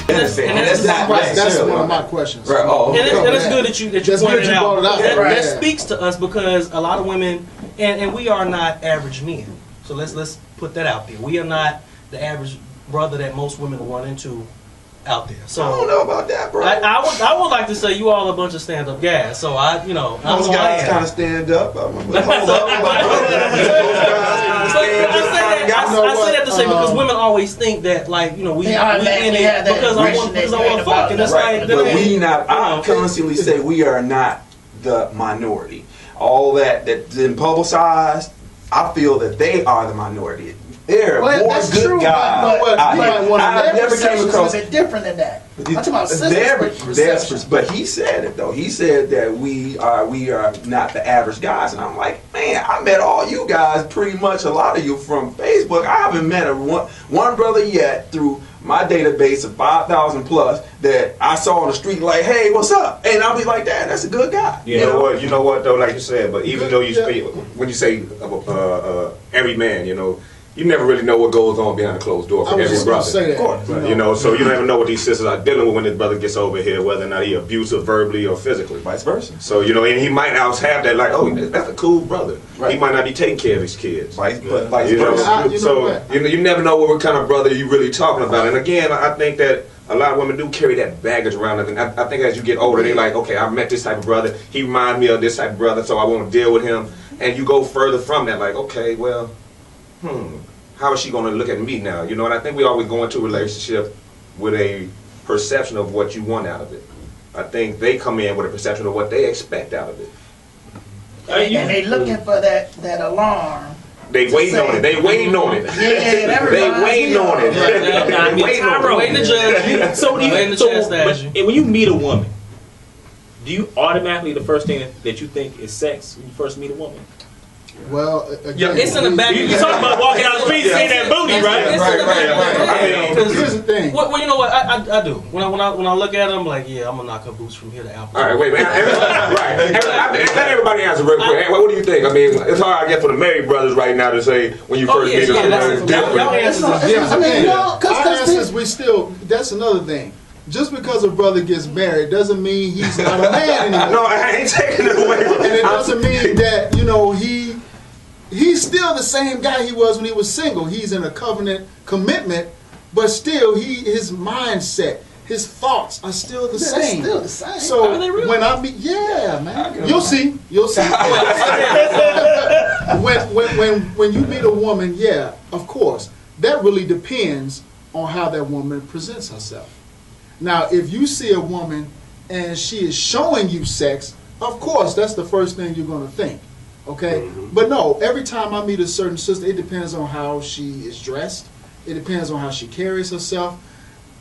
That's one of my questions. Right. Oh, okay. And it's good that you pointed it out. That speaks to us because a lot of women, and we are not average men. So let's put that out there. We are not the average brother that most women run into out there. So I don't know about that, bro. I would like to say you all a bunch of stand-up guys. So most guys kind of stand up. I say that to say because women always think that we in it because I want to fuck, and it's like. But we not. I constantly say we are not the minority. All that's been publicized, I feel that they are the minority. There are more good guys. I never came across a bit different than that. I'm talking about sisters. But he said it though. He said that we are not the average guys, and I'm like, man, I met all you guys, pretty much a lot of you from Facebook. I haven't met one brother yet through my database of 5,000 plus that I saw on the street like, hey, what's up? And I'll be like, that's a good guy. You know what though, like you said, but even though when you say every man, you never really know what goes on behind the closed door for every brother. Of course. So you don't even know what these sisters are dealing with when this brother gets over here, whether or not he abusive verbally or physically. Vice versa. So, and he might have that like, oh, that's a cool brother. Right. He might not be taking care of his kids. Vice versa. So you never know what kind of brother you're really talking about. And again, I think that a lot of women do carry that baggage around them. And I think as you get older, they're like, okay, I met this type of brother. He reminds me of this type of brother, so I want to deal with him. And you go further from that, like, okay, well, how is she going to look at me now? And I think we always go into a relationship with a perception of what you want out of it. I think they come in with a perception of what they expect out of it. And they looking for that alarm. They waiting on it. They waiting on it. Yeah, they waiting on it. They waiting to judge you. So when you meet a woman, do you automatically, the first thing that you think is sex when you first meet a woman? Well, again, it's in the back. You talking about walking out the street seeing that booty, right? Right. Here's the thing. Well, you know what? I do. When I look at them, I'm like, yeah, I'm gonna knock her boots from here to Apple. All right, wait, man. Right. Let everybody answer real quick. Hey, what do you think? I mean, it's hard, I guess, for the married brothers right now to say when you first meet them. Our answers, we still. That's another thing. Just because a brother gets married doesn't mean he's not a man anymore. No, I ain't taking it away from him. And it doesn't mean that, he's still the same guy he was when he was single. He's in a covenant commitment, but still his mindset, his thoughts are still the same. Still the same. So when I meet, man, you'll see. when you meet a woman, of course, that really depends on how that woman presents herself. Now, if you see a woman and she is showing you sex, of course, that's the first thing you're going to think. Okay? But no, every time I meet a certain sister, it depends on how she is dressed. It depends on how she carries herself.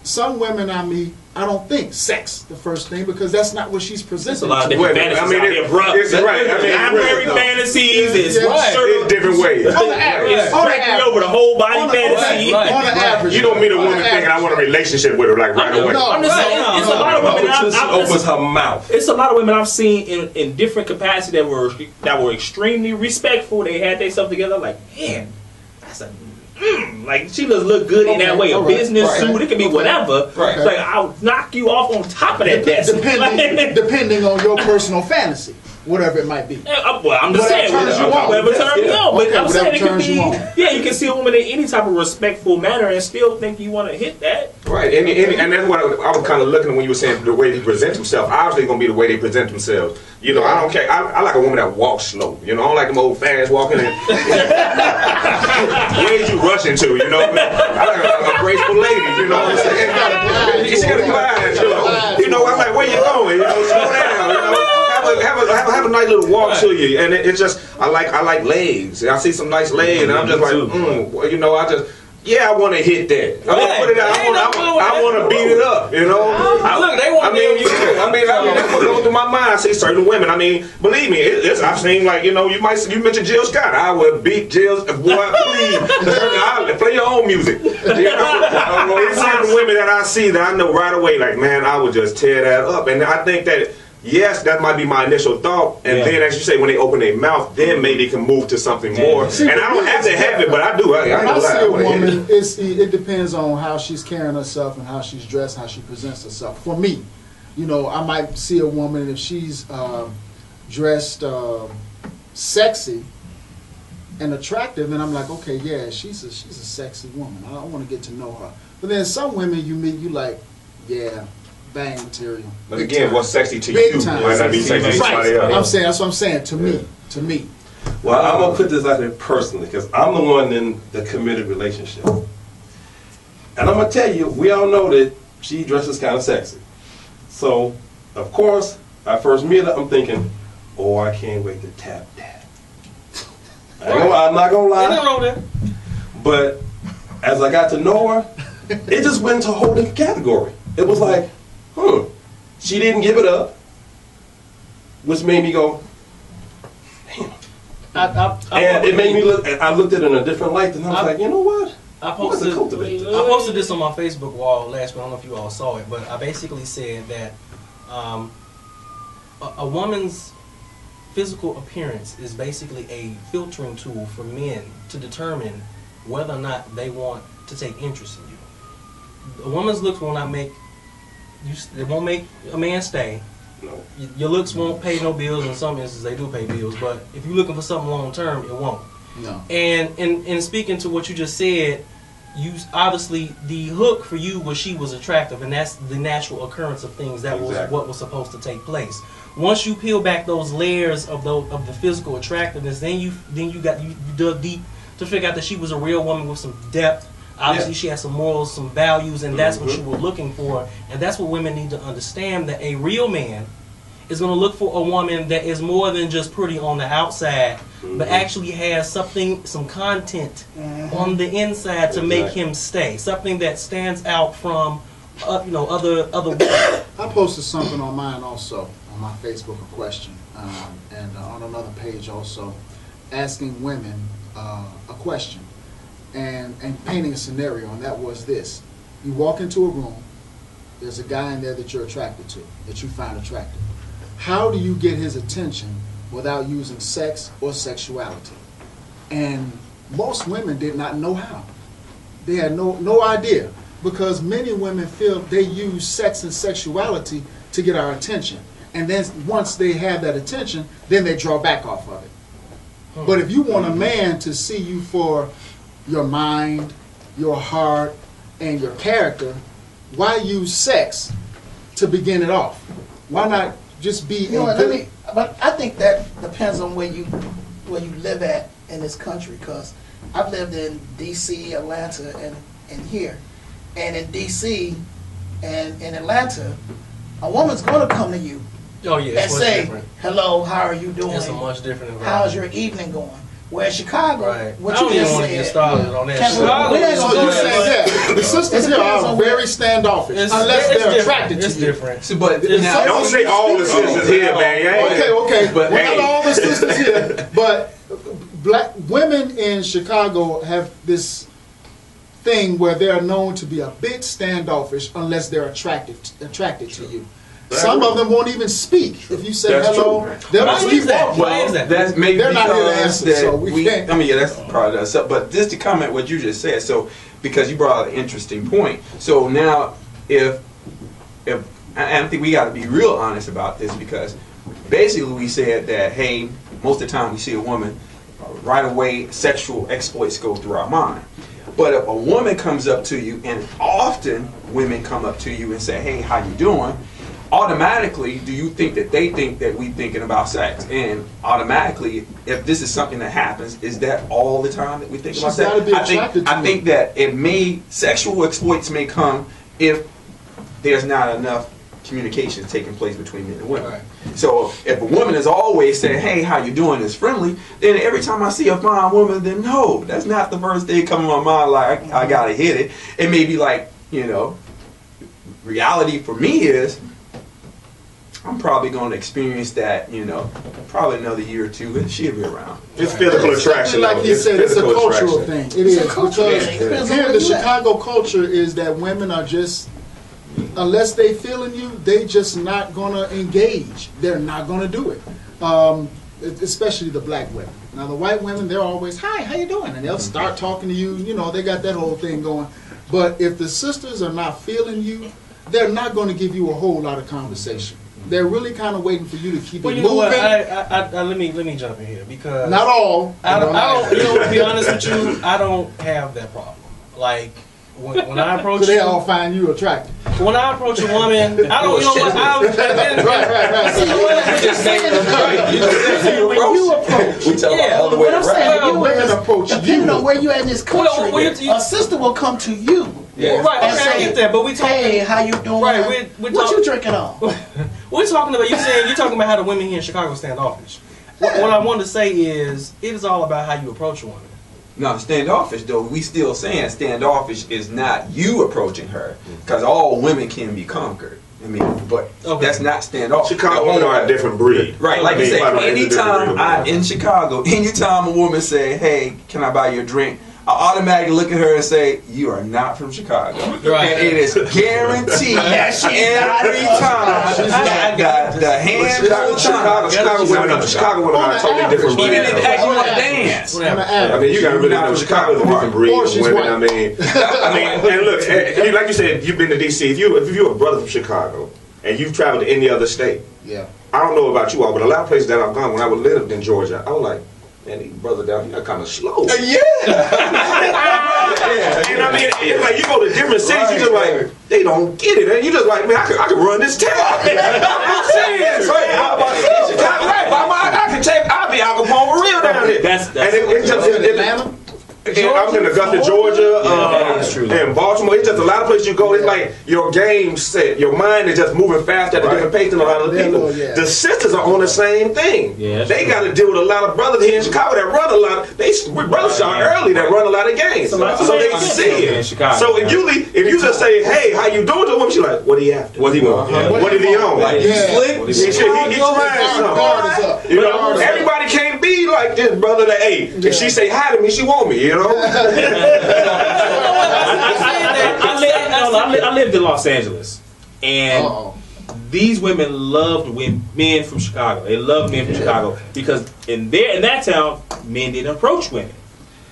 Some women I meet, I don't think sex the first thing because that's not what she's presenting. There's a lot of different fantasies out here, bro. It's right. Library fantasies. It's in different ways. On the average. Over the whole body fantasy. On the average. You don't meet a woman thinking I want a relationship with her like right away. I'm just saying, it's a lot of women. She opens her mouth. It's a lot of women I've seen in different capacities that were extremely respectful. They had themselves together. Like, man, that's a. Like she does look good in that way. A business suit, it can be whatever. Right. Like I'll knock you off on top of that desk. Depending on your personal fantasy, whatever it might be. Well, I'm just saying, whatever turns you on. But I'm saying it can be. Yeah, you can see a woman in any type of respectful manner and still think you want to hit that. Right, and that's what I was kind of looking at when you were saying the way they present themselves. Obviously, it's gonna be the way they present themselves. I don't care. I like a woman that walks slow. I don't like them old fast walking. And where's you rushing to? I like a graceful lady. You know what I'm saying? She got a glide. I'm like, where you going? Slow down. Have a nice little walk to you, and it's just I like legs. I see some nice legs, and I'm just like, I want to hit that. Put it out. I want to beat it up. Look, they want to be you too. That's what goes through my mind. I see certain women. Believe me, I've seen you mentioned Jill Scott. I would beat Jill. Boy, please play your own music. There's certain women that I see that I know right away. Like, man, I would just tear that up. And I think that yes, that might be my initial thought, and then as you say, when they open their mouth, then maybe it can move to something more. See, and I don't have to have it, but I do. When I see a woman, it depends on how she's carrying herself and how she's dressed, how she presents herself. For me, you know, I might see a woman if she's dressed sexy and attractive, and I'm like, okay, yeah, she's a sexy woman. I want to get to know her. But then some women you meet, you like, yeah, bang material. But again, what's sexy to Big you time. might not be sexy to somebody else. I'm saying, that's what I'm saying. To me. Well, I'm gonna put this out there personally because I'm the one in the committed relationship, and I'm gonna tell you, we all know that she dresses kind of sexy. So, of course, I first meet her, I'm thinking, oh, I can't wait to tap that. I'm not gonna lie. But as I got to know her, it just went into a whole different category. It was like, she didn't give it up, which made me go, damn. And it made me look. I looked at it in a different light, and I was like, you know what? I posted this on my Facebook wall last week. I don't know if you all saw it, but I basically said that a woman's physical appearance is basically a filtering tool for men to determine whether or not they want to take interest in you. A woman's looks will not make you. It won't make a man stay. No. Your looks won't pay no bills. In some instances, they do pay bills. But if you're looking for something long term, it won't. No. And speaking to what you just said, you obviously the hook for you was she was attractive, and that's the natural occurrence of things. That was what was supposed to take place. Once you peel back those layers of the physical attractiveness, then you dug deep to figure out that she was a real woman with some depth. Obviously, she has some morals, some values, and that's what you were looking for. And that's what women need to understand, that a real man is going to look for a woman that is more than just pretty on the outside, but actually has something, some content on the inside to make him stay. Something that stands out from, other women. I posted something on mine also, on my Facebook, a question, and on another page also, asking women a question. And painting a scenario, and that was this. You walk into a room, there's a guy in there that you're attracted to, that you find attractive. How do you get his attention without using sex or sexuality? And most women did not know how. They had no idea, because many women feel they use sex and sexuality to get our attention. And then once they have that attention, then they draw back off of it. But if you want a man to see you for your mind, your heart, and your character, why use sex to begin it off? Why not just be but I think that depends on where you live at in this country, because I've lived in DC, Atlanta, and here. And in DC and in Atlanta, a woman's going to come to you and say, different. Hello, how are you doing? It's a much different environment. How's your evening going? Where Chicago, what you just want to get started on that. The sisters here are very standoffish, unless they're attracted to you. It's different. So, but now, don't say all the sisters here, man. Okay. But not all the sisters here, but black women in Chicago have this thing where they're known to be a bit standoffish unless they're attracted to you. Some of them won't even speak. If you say hello, they'll just keep walking. Well, that's maybe they're not here to because answer, so we can't. I mean, yeah, that's probably that. So, but just to comment what you just said, so because you brought out an interesting point. So now, if I think we got to be real honest about this, because basically we said that, hey, most of the time we see a woman, right away sexual exploits go through our mind. But if a woman comes up to you, and often women come up to you and say, hey, how you doing? Automatically, do you think that they think that we thinking about sex? And automatically, if this is something that happens, is that all the time that we think about sex? I think that sexual exploits may come if there's not enough communication taking place between men and women. Right. So if a woman is always saying, hey, how you doing, is friendly, then every time I see a fine woman, then no, that's not the first thing coming to my mind, like I gotta hit it. It may be like, reality for me is, I'm probably going to experience that, probably another year or two, and she'll be around. It's physical attraction. Like he said, it's a cultural thing. It is, because here the Chicago culture is that women are just unless they feeling you, they just not gonna engage. They're not gonna do it. Especially the black women. Now the white women, they're always, hi, how you doing? And they'll start talking to you. You know, they got that whole thing going. But if the sisters are not feeling you, they're not going to give you a whole lot of conversation. They're really kind of waiting for you to keep it moving. Know what? Let me jump in here because not all. I don't. You know, to be honest with you, I don't have that problem. Like when I approach, so they all find you attractive. When I approach a woman, I don't. You know what? When you approach, what I'm saying, women approach you. Depending on where you at in this country, a sister will come to you. Yeah. Right, okay, I get that, but we talking. Hey, how you doing? Right, what you drinking on? We're talking about. You're talking about how the women here in Chicago standoffish. What I want to say is, it is all about how you approach a woman. No, standoffish though. We still saying standoffish is not you approaching her, because all women can be conquered. I mean, but that's not standoffish. Chicago women are a different breed, right? Like you said, anytime in Chicago, anytime a woman say, "Hey, can I buy you a drink?" I automatically look at her and say, "You are not from Chicago." Right. And it is guaranteed every time that the hand Chicago women are a totally different breed. Even if they actually want to dance. I mean, you got to really know Chicago is a different breed of women. I mean, and look, like you said, you've been to DC. If you're a brother from Chicago and you've traveled to any other state, yeah, I don't know about you all, but a lot of places that I've gone when I lived in Georgia, I was like, man, these brothers down here are kind of slow. Yeah. And I mean, it's like you go to different cities, you just like, they don't get it. And you just like, man, I could run this town. I'm serious. I can take, I'll be Al Capone for real down here. That's Atlanta? I was in Augusta, Georgia, and Baltimore. It's just a lot of places you go. It's like your game set, your mind is just moving fast at a different pace than a lot of the people. The sisters are on the same thing. They got to deal with a lot of brothers here in Chicago that run a lot. Brothers start early that run a lot of games, so they see it. So if you just say, "Hey, how you doing?" to a woman, she's like, "What he after? What he want? What did he on? Like he slick? He trying something." You know, everybody can't be like this, brother. That hey, if she say hi to me, she want me. You know. I lived in Los Angeles, and these women loved men from Chicago. They loved men from Chicago because in that town, men didn't approach women.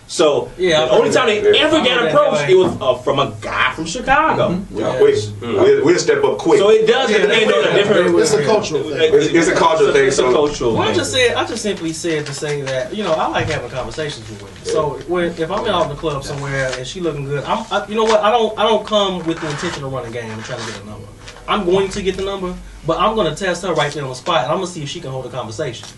So the only time they ever got approached, it was from a guy from Chicago. We'll step up quick. So it does depend on a different. It's a cultural thing. It's a cultural thing. It's a cultural thing. I just simply said to say that I like having conversations with women. So if I'm out in the club somewhere and she looking good, you know what? I don't come with the intention of running a game and trying to get a number. I'm going to get the number, but I'm going to test her right there on the spot, and I'm going to see if she can hold a conversation.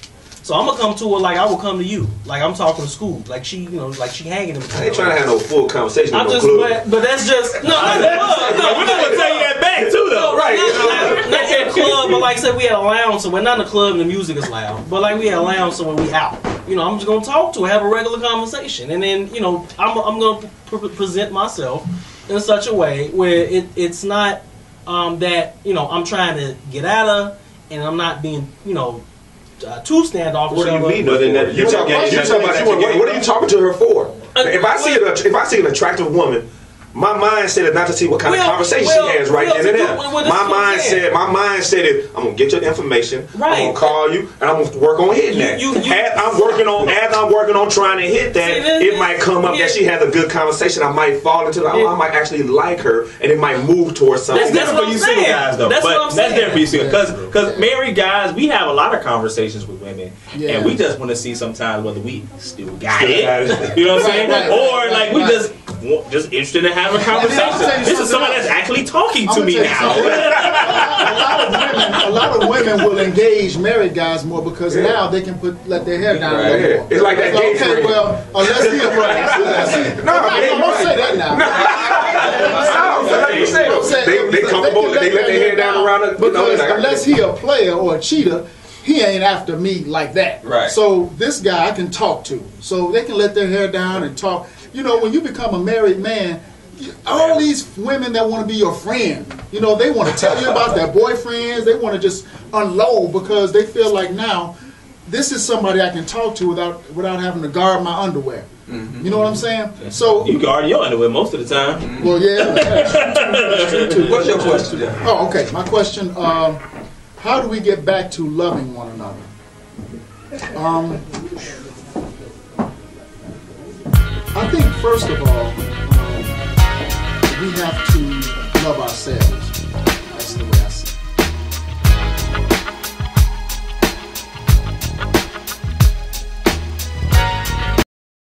So I'm gonna come to her like I would come to you, like I'm talking to school, like she, like she hanging in between. I ain't trying to have no full conversation. I'm just, but that's just no. We're not gonna tell you that back too, though. Right? Not in the club, but like I said, we had a lounge, so we're not in the club and the music is loud. But like we had a lounge, so when we out, I'm just gonna talk to her, have a regular conversation, and then I'm gonna present myself in such a way where it's not that I'm trying to get at her, and I'm not being too standoffish. What do you mean? What are you talking to her for? If I see an attractive woman, my mindset is not to see what kind of conversation she has right then and there. My mindset is I'm gonna get your information. I'm gonna call you, and I'm gonna work on hitting that. As I'm working on trying to hit that, it might come up that she has a good conversation. I might fall into that. I might actually like her, and it might move towards something. That's different for you single guys, though. That's different for you single because married guys, we have a lot of conversations with women, and we just want to see sometimes whether we still got it. You know what I'm saying? Or like we just interested in having a conversation. This is somebody that's actually talking to me now. A lot of women will engage married guys more because now they can let their hair down a little more. It's like that gay friend. Okay, well, unless he I'm gonna say that now. They comfortable. They let their hair down around it. Because unless he a player or a cheater, he ain't after me like that. Right. So this guy I can talk to. So they can let their hair down and talk. When you become a married man, all these women that want to be your friend, they want to tell you about their boyfriends. They want to just unload because they feel like now this is somebody I can talk to without having to guard my underwear. You know what I'm saying? So you guard your underwear most of the time. Well, yeah. That's true too. What's your question? Oh, okay. My question: how do we get back to loving one another? I think first of all, we have to love ourselves.